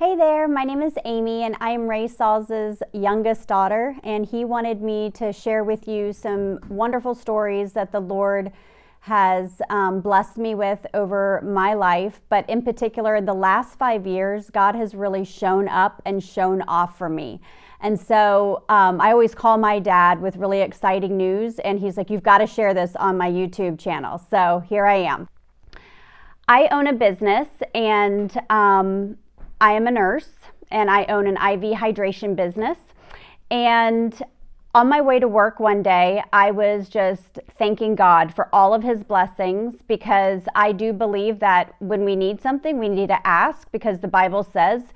Hey there, my name is Aimee and I am Ray Sauls' youngest daughter, and he wanted me to share with you some wonderful stories that the Lord has blessed me with over my life. But in particular, in the last 5 years, God has really shown up and shown off for me. And so I always call my dad with really exciting news, and he's like, "You've got to share this on my YouTube channel." So here I am. I own a business, and I am a nurse, and I own an IV hydration business. And on my way to work one day, I was just thanking God for all of his blessings, because I do believe that when we need something, we need to ask, because the Bible says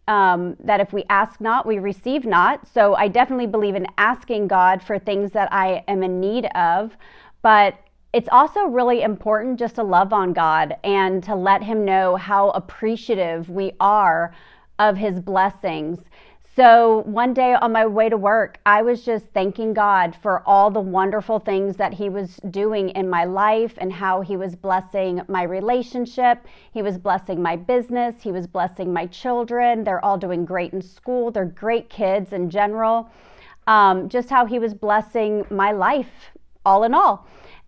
that if we ask not, we receive not. So I definitely believe in asking God for things that I am in need of. But it's also really important just to love on God and to let him know how appreciative we are of his blessings. So one day on my way to work, I was just thanking God for all the wonderful things that he was doing in my life, and how he was blessing my relationship. He was blessing my business. He was blessing my children. They're all doing great in school. They're great kids in general. Just how he was blessing my life all in all.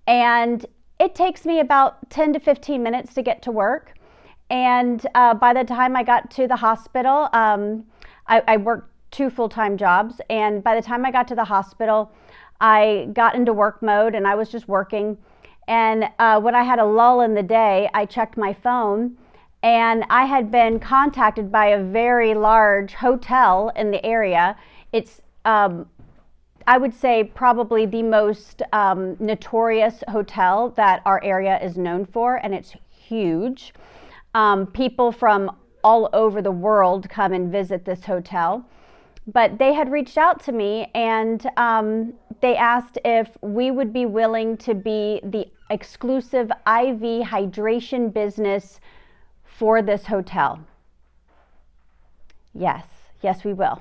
And it takes me about 10 to 15 minutes to get to work. And by the time I got to the hospital, I worked 2 full-time jobs. And by the time I got to the hospital, I got into work mode and I was just working. And when I had a lull in the day, I checked my phone, and I had been contacted by a very large hotel in the area. It's I would say probably the most notorious hotel that our area is known for, and it's huge. People from all over the world come and visit this hotel. But they had reached out to me, and they asked if we would be willing to be the exclusive IV hydration business for this hotel. Yes, we will.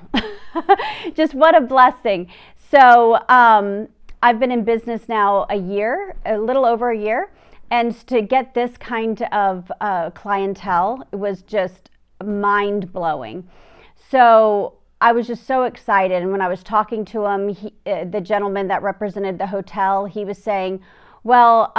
Just what a blessing. So I've been in business now a year, a little over a year, and to get this kind of clientele was just mind-blowing. So I was just so excited, and when I was talking to him, the gentleman that represented the hotel, he was saying, well,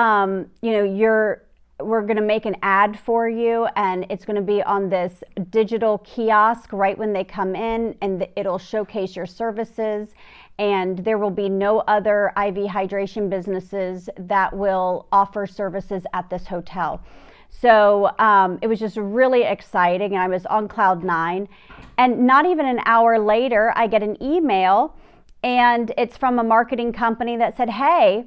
we're going to make an ad for you, and it's going to be on this digital kiosk right when they come in, and it'll showcase your services, and there will be no other IV hydration businesses that will offer services at this hotel. So it was just really exciting, and I was on cloud 9. And not even an hour later, I get an email, and it's from a marketing company that said, hey,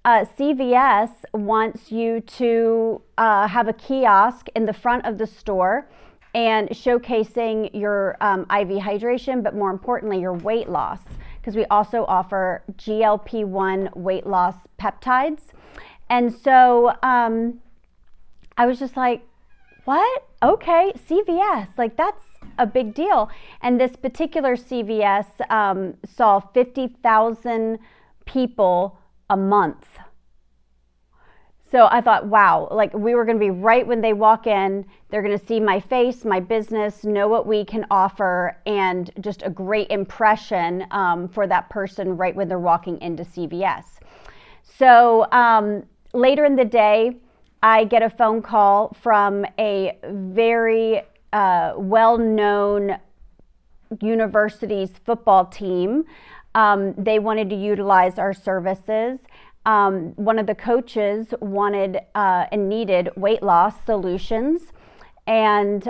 CVS wants you to have a kiosk in the front of the store and showcasing your IV hydration, but more importantly, your weight loss, because we also offer GLP-1 weight loss peptides. And so I was just like, what? Okay, CVS, like that's a big deal. And this particular CVS saw 50,000 people a month. So I thought, wow, like we were going to be right when they walk in. They're going to see my face, my business, know what we can offer, and just a great impression for that person right when they're walking into CVS. So later in the day, I get a phone call from a very well-known university's football team. They wanted to utilize our services. One of the coaches wanted and needed weight loss solutions. And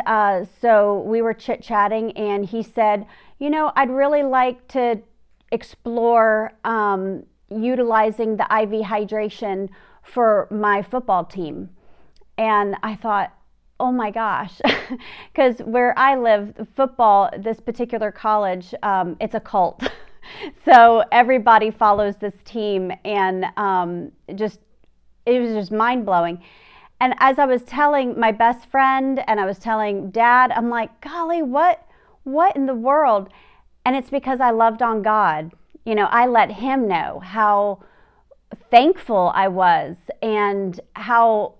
so we were chit-chatting, and he said, I'd really like to explore utilizing the IV hydration for my football team. And I thought, oh my gosh, because where I live, football, this particular college, it's a cult. So everybody follows this team, and it was just mind-blowing. And as I was telling my best friend, and I was telling Dad, I'm like, golly, what in the world? And it's because I loved on God. I let him know how thankful I was, and how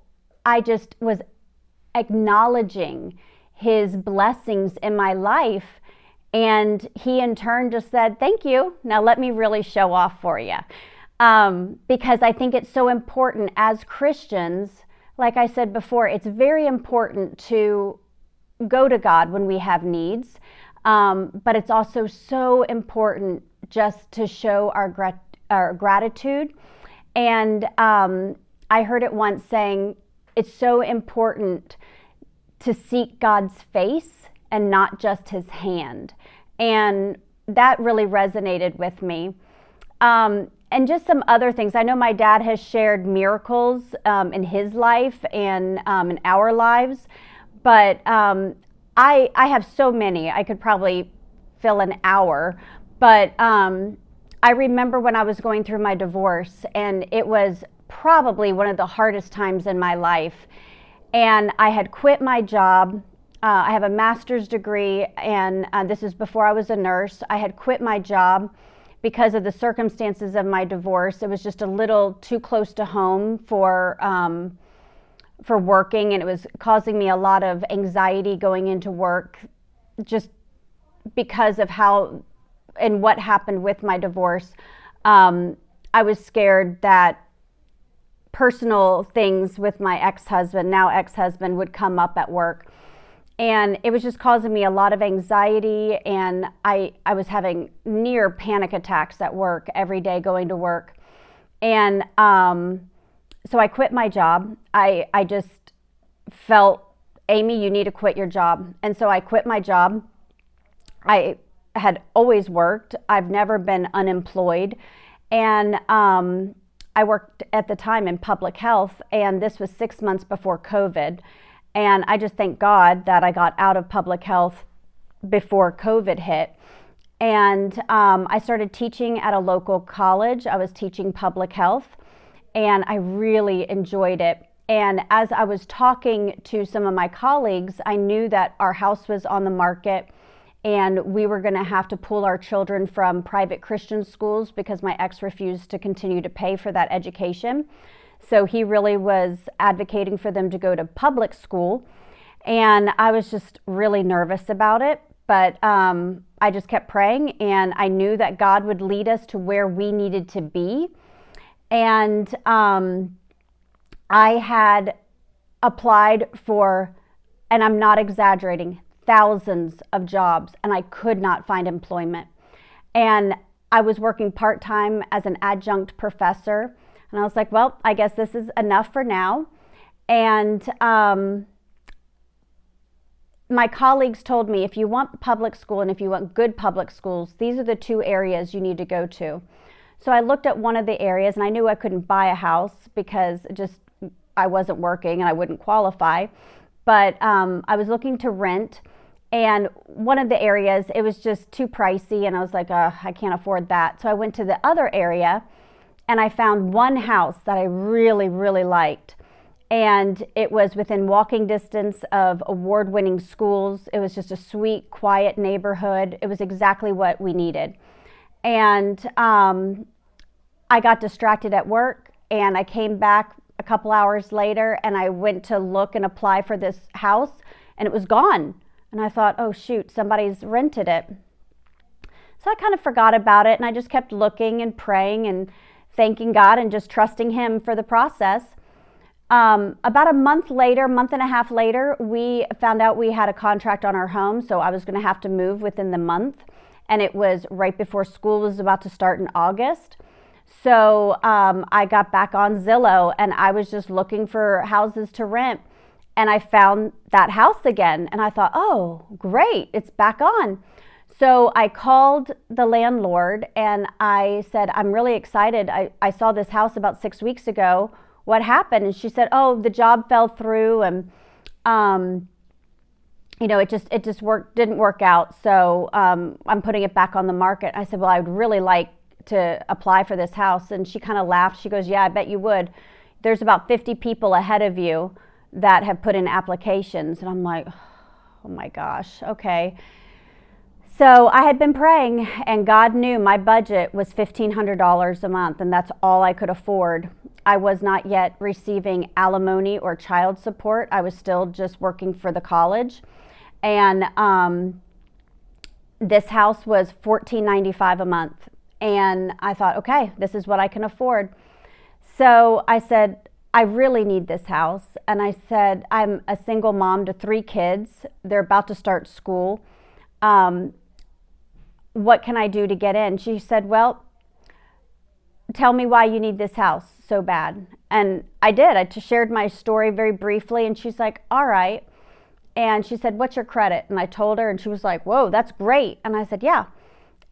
I just was acknowledging his blessings in my life. And he in turn just said, thank you. Now let me really show off for you. Because I think it's so important as Christians. Like I said before, it's very important to go to God when we have needs. But it's also so important just to show our gratitude. And I heard it once saying, it's so important to seek God's face and not just his hand. And that really resonated with me. And just some other things. I know my dad has shared miracles in his life and in our lives, but I have so many. I could probably fill an hour. But I remember when I was going through my divorce, and it was probably one of the hardest times in my life. And I had quit my job. I have a master's degree, and this is before I was a nurse. I had quit my job because of the circumstances of my divorce. It was just a little too close to home for working, and it was causing me a lot of anxiety going into work just because of how and what happened with my divorce. I was scared that personal things with my now ex-husband, would come up at work. And it was just causing me a lot of anxiety, and I was having near panic attacks at work every day going to work. And so I quit my job. I just felt, Aimee, you need to quit your job. And so I quit my job. I had always worked. I've never been unemployed. And I worked at the time in public health, and this was 6 months before COVID. And I just thank God that I got out of public health before COVID hit. And I started teaching at a local college. I was teaching public health, and I really enjoyed it. And as I was talking to some of my colleagues, I knew that our house was on the market, and we were going to have to pull our children from private Christian schools because my ex refused to continue to pay for that education. So he really was advocating for them to go to public school. And I was just really nervous about it. But I just kept praying, and I knew that God would lead us to where we needed to be. And I had applied for, and I'm not exaggerating, thousands of jobs, and I could not find employment. And I was working part-time as an adjunct professor. And I was like, well, I guess this is enough for now. And my colleagues told me, if you want public school and if you want good public schools, these are the two areas you need to go to. So I looked at one of the areas, and I knew I couldn't buy a house because I wasn't working and I wouldn't qualify. But I was looking to rent. And one of the areas, it was just too pricey, and I was like, I can't afford that. So I went to the other area, and I found one house that I really, really liked. And it was within walking distance of award-winning schools. It was just a sweet, quiet neighborhood. It was exactly what we needed. And I got distracted at work, and I came back a couple hours later, and I went to look and apply for this house, and it was gone. And I thought, oh shoot, somebody's rented it. So I kind of forgot about it, and I just kept looking and praying and thanking God and just trusting him for the process. About a month and a half later, we found out we had a contract on our home, so I was going to have to move within the month. And it was right before school was about to start in August. So I got back on Zillow, and I was just looking for houses to rent. And I found that house again, and I thought, oh, great, it's back on. So I called the landlord, and I said, I'm really excited. I saw this house about 6 weeks ago. What happened? And she said, oh, the job fell through, and it just didn't work out. So I'm putting it back on the market. I said, well, I would really like to apply for this house. And she kind of laughed. She goes, yeah, I bet you would. There's about 50 people ahead of you that have put in applications. And I'm like, oh my gosh, okay. So I had been praying, and God knew my budget was $1,500 a month, and that's all I could afford. I was not yet receiving alimony or child support. I was still just working for the college. And this house was $14.95 a month. And I thought, okay, this is what I can afford. So I said, I really need this house. And I said, I'm a single mom to 3 kids. They're about to start school. What can I do to get in? She said, well, tell me why you need this house so bad. And I did. I shared my story very briefly. And she's like, all right. And she said, what's your credit? And I told her, and she was like, whoa, that's great. And I said, yeah.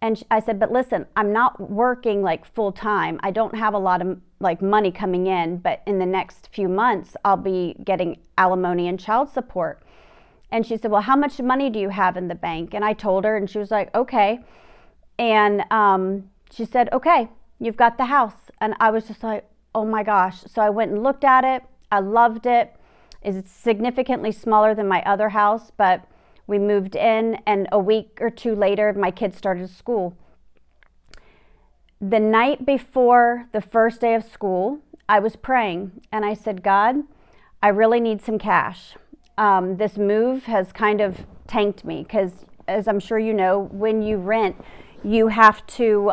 And I said, but listen, I'm not working like full time. I don't have a lot of like money coming in, but in the next few months, I'll be getting alimony and child support. And she said, well, how much money do you have in the bank? And I told her, and she was like, okay. And she said, okay, you've got the house. And I was just like, oh my gosh. So I went and looked at it. I loved it. It's significantly smaller than my other house, but we moved in, and a week or 2 later, my kids started school. The night before the first day of school, I was praying, and I said, God, I really need some cash. This move has kind of tanked me because, as I'm sure you know, when you rent, you have to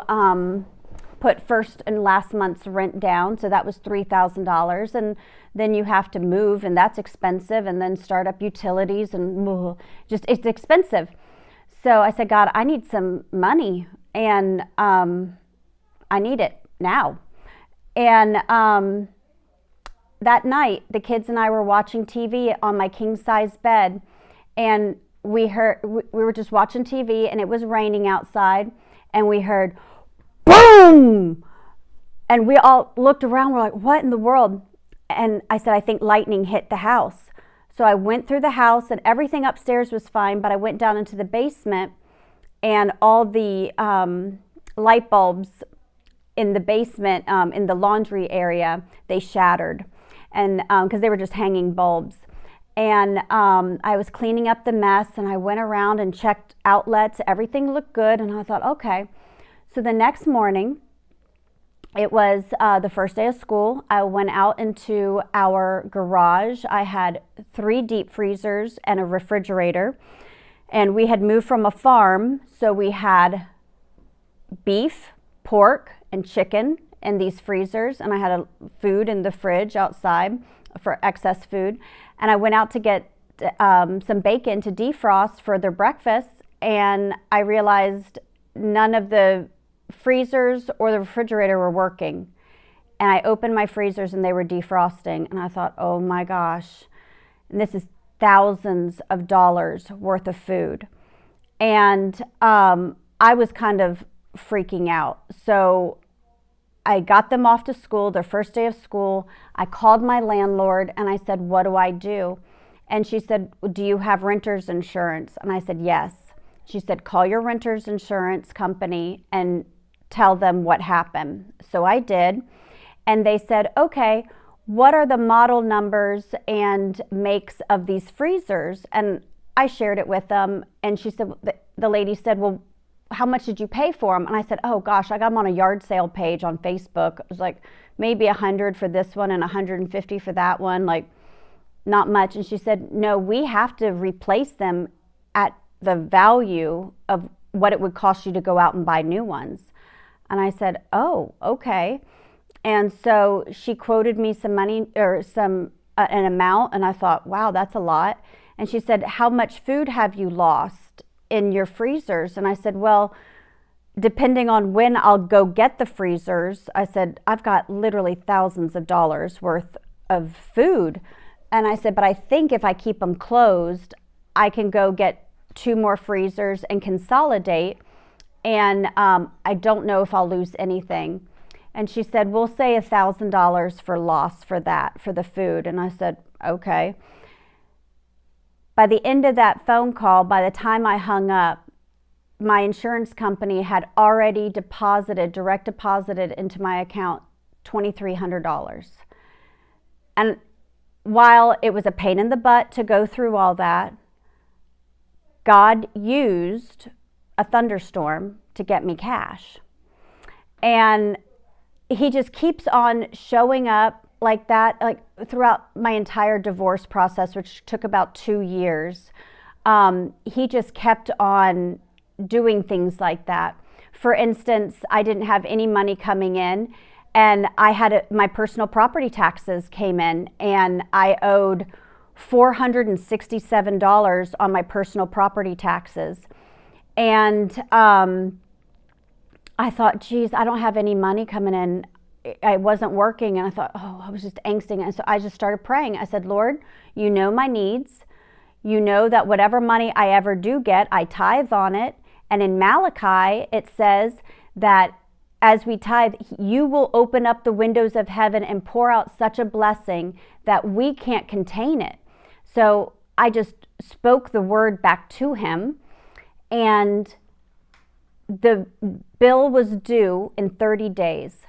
put first and last month's rent down. So that was $3,000. And then you have to move, and that's expensive, and then start up utilities, and just it's expensive. So I said, God, I need some money, and I need it now. And that night, the kids and I were watching TV on my king-size bed, and we were just watching TV, and it was raining outside, and we heard boom, and we all looked around. We're like, what in the world? And I said, I think lightning hit the house. So I went through the house, and everything upstairs was fine, but I went down into the basement, and all the light bulbs in the basement, in the laundry area, they shattered, and because they were just hanging bulbs. And I was cleaning up the mess, and I went around and checked outlets. Everything looked good, and I thought, okay. So the next morning, it was the first day of school. I went out into our garage. I had 3 deep freezers and a refrigerator. And we had moved from a farm, so we had beef, pork, and chicken in these freezers. And I had food in the fridge outside for excess food. And I went out to get some bacon to defrost for their breakfast. And I realized none of the freezers or the refrigerator were working. And I opened my freezers, and they were defrosting. And I thought, oh my gosh, and this is thousands of dollars worth of food. And I was kind of freaking out. So I got them off to school, their first day of school. I called my landlord, and I said, what do I do? And she said, do you have renter's insurance? And I said, yes. She said, call your renter's insurance company and tell them what happened. So I did. And they said, okay, what are the model numbers and makes of these freezers? And I shared it with them. And she said, the lady said, well, how much did you pay for them? And I said, oh gosh, I got them on a yard sale page on Facebook. It was like maybe $100 for this one and $150 for that one, like not much. And she said, no, we have to replace them at the value of what it would cost you to go out and buy new ones. And I said, oh, okay. And so she quoted me some money, or an amount, and I thought, wow, that's a lot. And she said, how much food have you lost in your freezers? And I said, well, depending on when I'll go get the freezers, I said, I've got literally thousands of dollars worth of food. And I said, but I think if I keep them closed, I can go get 2 more freezers and consolidate. And I don't know if I'll lose anything. And she said, we'll say $1,000 for loss for that, for the food. And I said, okay. By the end of that phone call, by the time I hung up, my insurance company had already direct deposited into my account $2,300. And while it was a pain in the butt to go through all that, God used a thunderstorm to get me cash. And he just keeps on showing up like that, like throughout my entire divorce process, which took about 2 years. he just kept on doing things like that. For instance, I didn't have any money coming in, and I had my personal property taxes came in, and I owed $467 on my personal property taxes. And I thought, geez, I don't have any money coming in. I wasn't working, and I thought, oh, I was just angsting. And so I just started praying. I said, Lord, you know my needs. You know that whatever money I ever do get, I tithe on it. And in Malachi, it says that as we tithe, you will open up the windows of heaven and pour out such a blessing that we can't contain it. So I just spoke the word back to him, and the bill was due in 30 days.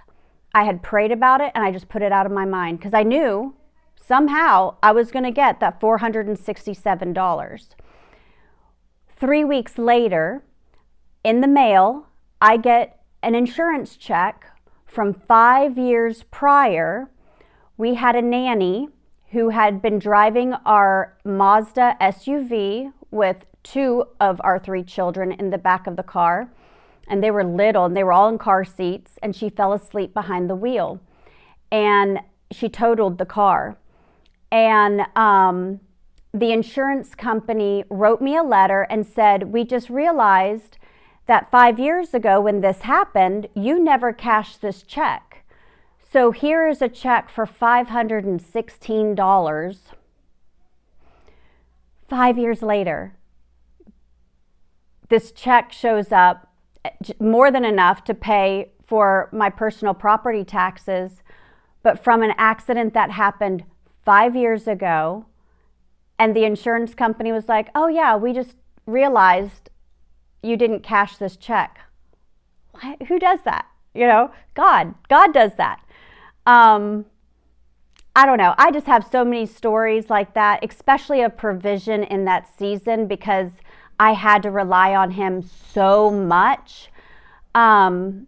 I had prayed about it, and I just put it out of my mind because I knew somehow I was going to get that $467. 3 weeks later, in the mail, I get an insurance check from 5 years prior. We had a nanny who had been driving our Mazda SUV with 2 of our 3 children in the back of the car. And they were little, and they were all in car seats, and she fell asleep behind the wheel. And she totaled the car. And the insurance company wrote me a letter and said, we just realized that 5 years ago when this happened, you never cashed this check. So here is a check for $516. 5 years later, this check shows up, more than enough to pay for my personal property taxes, but from an accident that happened 5 years ago. And the insurance company was like, oh yeah, we just realized you didn't cash this check. What? Who does that? You know, God does that. I don't know. I just have so many stories like that, especially of provision in that season, because I had to rely on him so much. All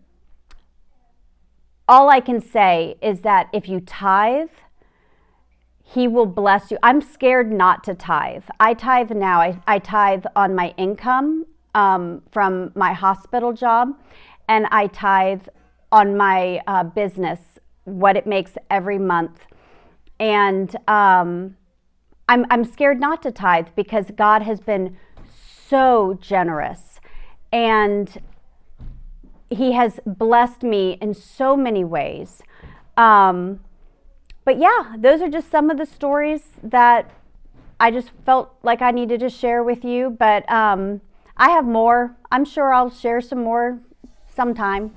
I can say is that if you tithe, he will bless you. I'm scared not to tithe. I tithe now. I tithe on my income from my hospital job, and I tithe on my business, what it makes every month. And I'm scared not to tithe because God has been so generous, and he has blessed me in so many ways. But yeah, those are just some of the stories that I just felt like I needed to share with you. But I have more. I'm sure I'll share some more sometime.